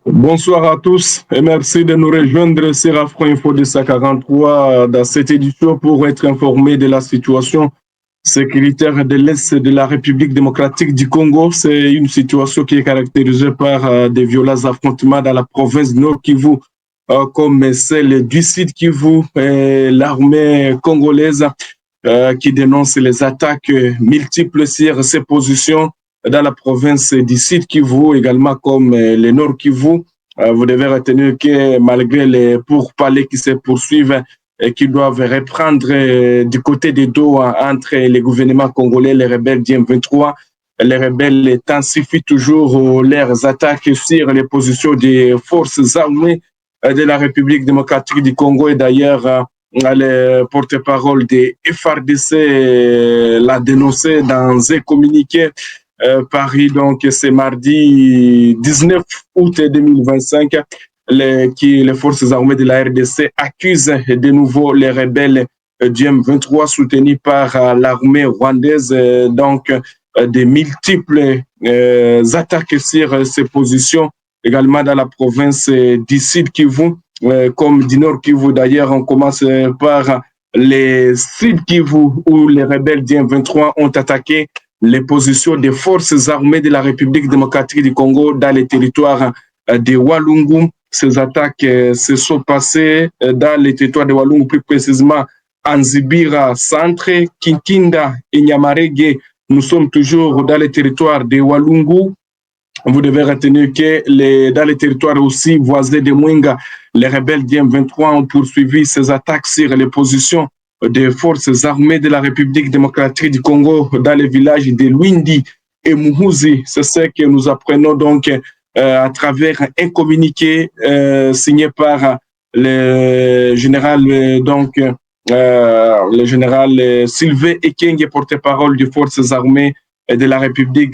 Bonsoir à tous et merci de nous rejoindre sur Afro Info 243 dans cette édition pour être informé de la situation sécuritaire de l'Est de la République démocratique du Congo. C'est une situation qui est caractérisée par des violents affrontements dans la province Nord Kivu, comme celle du Sud Kivu, l'armée congolaise qui dénonce les attaques multiples sur ses positions dans la province du Sud Kivu, également comme le Nord Kivu. Vous devez retenir que malgré les pourparlers qui se poursuivent et qui doivent reprendre du côté de Doha entre les gouvernements congolais et les rebelles du M23, les rebelles intensifient toujours leurs attaques sur les positions des forces armées de la République démocratique du Congo. Et d'ailleurs, le porte-parole des FARDC l'a dénoncé dans un communiqué Paris, donc c'est mardi 19 août 2025, les forces armées de la RDC accusent de nouveau les rebelles du M23 soutenus par l'armée rwandaise, donc des multiples attaques sur ces positions, également dans la province du Sud Kivu, comme du Nord Kivu. D'ailleurs, on commence par les Sud Kivu où les rebelles du M23 ont attaqué les positions des forces armées de la République démocratique du Congo dans les territoires de Walungu. Ces attaques se sont passées dans les territoires de Walungu, plus précisément en Zibira Centre, Kinkinda et Nyamarege. Nous sommes toujours dans les territoires de Walungu. Vous devez retenir que dans les territoires aussi voisins de Mwenga, les rebelles du M23 ont poursuivi ces attaques sur les positions des forces armées de la République démocratique du Congo dans les villages de Lwindi et Muhuzi. C'est ce que nous apprenons donc à travers un communiqué signé par le général le général Sylvain Ekenge, porte-parole des forces armées de la République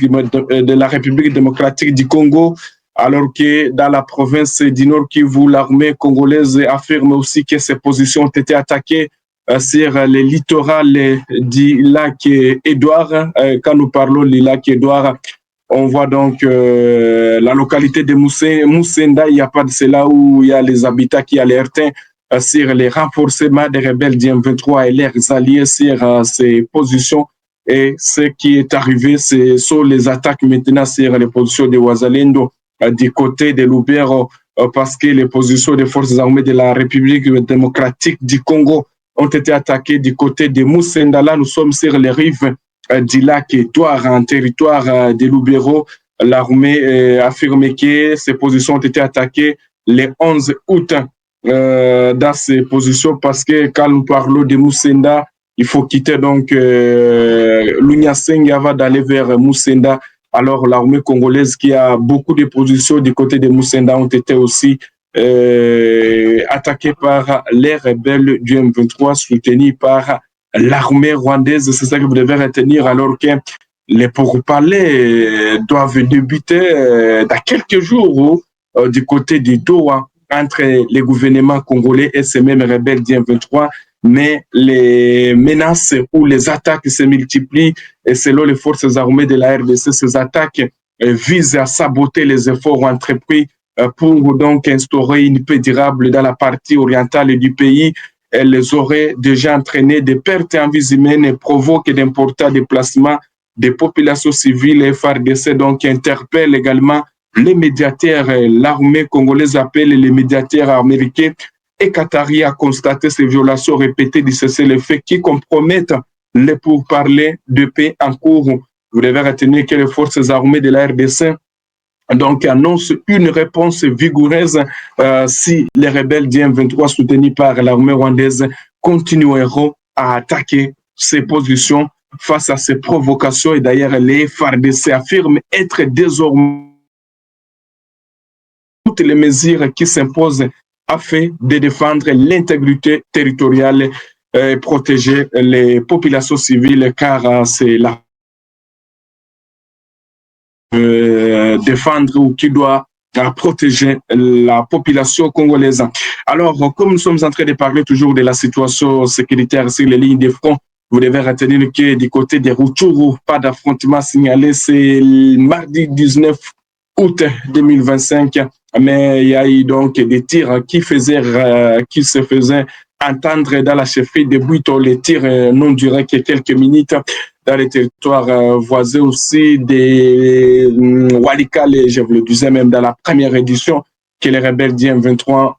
démocratique du Congo, alors que dans la province du Nord Kivu, l'armée congolaise affirme aussi que ces positions ont été attaquées sur les littorales du lac Édouard. Quand nous parlons du lac Édouard, on voit donc la localité de Moussenda. Il n'y a pas de cela où il y a les habitants qui alertent sur les renforcements des rebelles du M23 et leurs alliés sur ces positions. Et ce qui est arrivé, ce sont les attaques maintenant sur les positions de Wazalendo du côté de Lubero, parce que les positions des forces armées de la République démocratique du Congo ont été attaquées du côté de Moussenda. Là, nous sommes sur les rives du lac Édouard, en territoire de Lubero. L'armée affirme que ces positions ont été attaquées le 11 août dans ces positions, parce que quand nous parlons de Moussenda, il faut quitter donc Lunyaseng avant d'aller vers Moussenda. Alors l'armée congolaise qui a beaucoup de positions du côté de Moussenda ont été aussi attaquées par les rebelles du M23 soutenus par l'armée rwandaise. C'est ça que vous devez retenir, alors que les pourparlers doivent débuter dans quelques jours du côté de Doha entre les gouvernements congolais et ces mêmes rebelles du M23. Mais les menaces ou les attaques se multiplient et selon les forces armées de la RDC, ces attaques visent à saboter les efforts entrepris pour donc instaurer une paix durable dans la partie orientale du pays. Elles auraient déjà entraîné des pertes en vies humaines et provoquent d'importants déplacements des populations civiles. Et FARDC donc interpelle également les médiateurs. L'armée congolaise appelle les médiateurs américains et qataris à constater ces violations répétées du cessez-le-feu qui compromettent les pourparlers de paix en cours. Vous devez retenir que les forces armées de la RDC donc annoncent une réponse vigoureuse si les rebelles du M23 soutenus par l'armée rwandaise continueront à attaquer ces positions face à ces provocations. Et d'ailleurs, les FARDC affirment être désormais toutes les mesures qui s'imposent afin de défendre l'intégrité territoriale et protéger les populations civiles, car c'est la défendre ou qui doit protéger la population congolaise. Alors, comme nous sommes en train de parler toujours de la situation sécuritaire sur les lignes de front, vous devez retenir que du côté des Rutshuru, pas d'affrontement signalé, c'est mardi 19 août 2025, mais il y a eu donc des tirs qui se faisaient entendre dans la chefferie de Bwito. Les tirs n'ont duré que quelques minutes dans les territoires voisins aussi des Walikale, je vous le disais même dans la première édition, que les rebelles du M23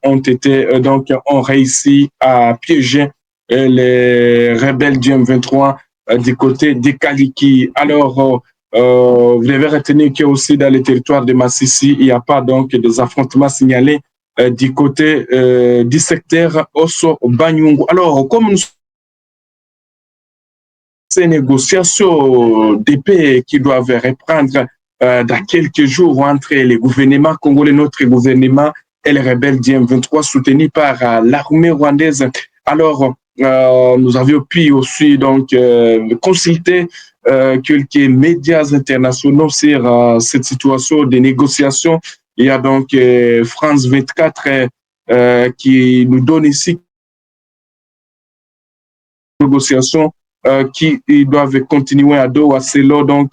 ont réussi à piéger les rebelles du M23 du côté des Kaliki. Alors, vous devez retenir qu'il y a aussi dans les territoires de Massissi, il n'y a pas donc des affrontements signalés du côté du secteur Osso-Banyungu. Alors, comme ces négociations de paix qui doivent reprendre dans quelques jours entre les gouvernements congolais, notre gouvernement et les rebelles du M23 soutenus par l'armée rwandaise. Alors, nous avions pu aussi donc consulter quelques médias internationaux sur cette situation de négociation. Il y a donc France 24 qui nous donne ici négociations qui doivent continuer à Doha. Selon donc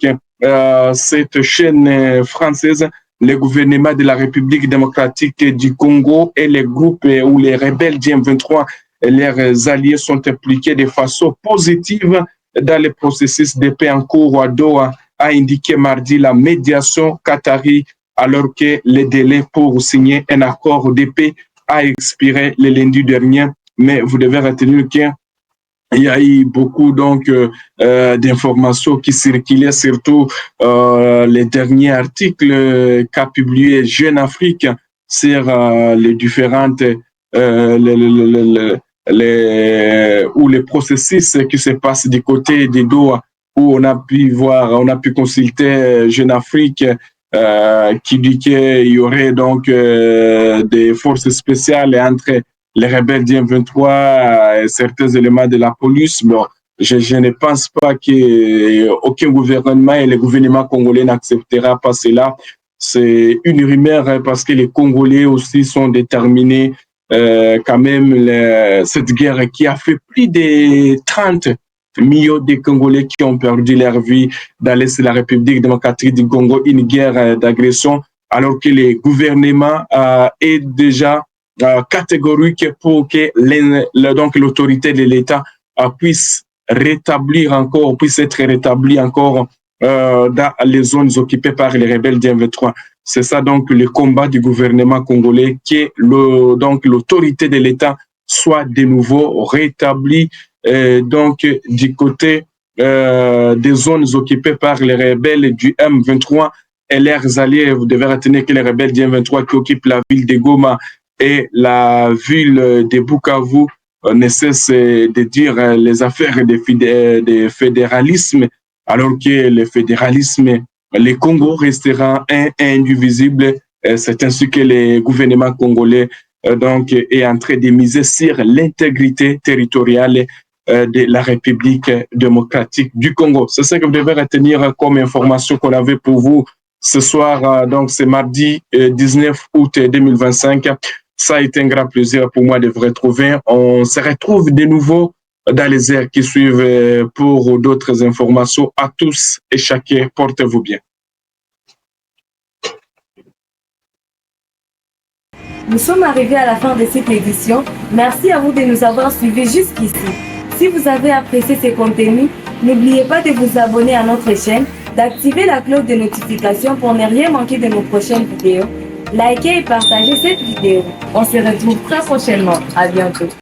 cette chaîne française, le gouvernement de la République démocratique du Congo et les groupes ou les rebelles du M23 et leurs alliés sont impliqués de façon positive dans le processus de paix en cours à Doha, a indiqué mardi la médiation qatari, alors que le délai pour signer un accord de paix a expiré le lundi dernier. Mais vous devez retenir qu'il y a eu beaucoup donc d'informations qui circulaient, surtout les derniers articles qu'a publié Jeune Afrique sur les différentes les processus qui se passent du côté des Doha, où on a pu consulter Jeune Afrique qui dit qu'il y aurait donc des forces spéciales entre les rebelles du M23 et certains éléments de la police. Bon, je ne pense pas qu'aucun gouvernement et le gouvernement congolais n'acceptera pas cela. C'est une rumeur parce que les Congolais aussi sont déterminés quand même cette guerre qui a fait plus de 30 millions de Congolais qui ont perdu leur vie dans l'Est de la République démocratique du Congo, une guerre d'agression, alors que le gouvernement est déjà catégorique pour que donc l'autorité de l'État puisse être rétablie encore dans les zones occupées par les rebelles du M23. C'est ça donc le combat du gouvernement congolais, donc l'autorité de l'État soit de nouveau rétablie donc du côté des zones occupées par les rebelles du M23 et leurs alliés. Vous devez retenir que les rebelles du M23 qui occupent la ville de Goma et la ville de Bukavu ne cessent de dire les affaires de fédéralisme, alors que le fédéralisme, le Congo restera indivisible. C'est ainsi que le gouvernement congolais donc, est en train de miser sur l'intégrité territoriale de la République démocratique du Congo. C'est ce que vous devez retenir comme information qu'on avait pour vous ce soir. Donc, c'est mardi 19 août 2025. Ça a été un grand plaisir pour moi de vous retrouver. On se retrouve de nouveau dans les heures qui suivent pour d'autres informations. À tous et chacun, portez-vous bien. Nous sommes arrivés à la fin de cette édition. Merci à vous de nous avoir suivis jusqu'ici. Si vous avez apprécié ces contenus, n'oubliez pas de vous abonner à notre chaîne, d'activer la cloche de notification pour ne rien manquer de nos prochaines vidéos. Likez et partagez cette vidéo. On se retrouve très prochainement. À bientôt.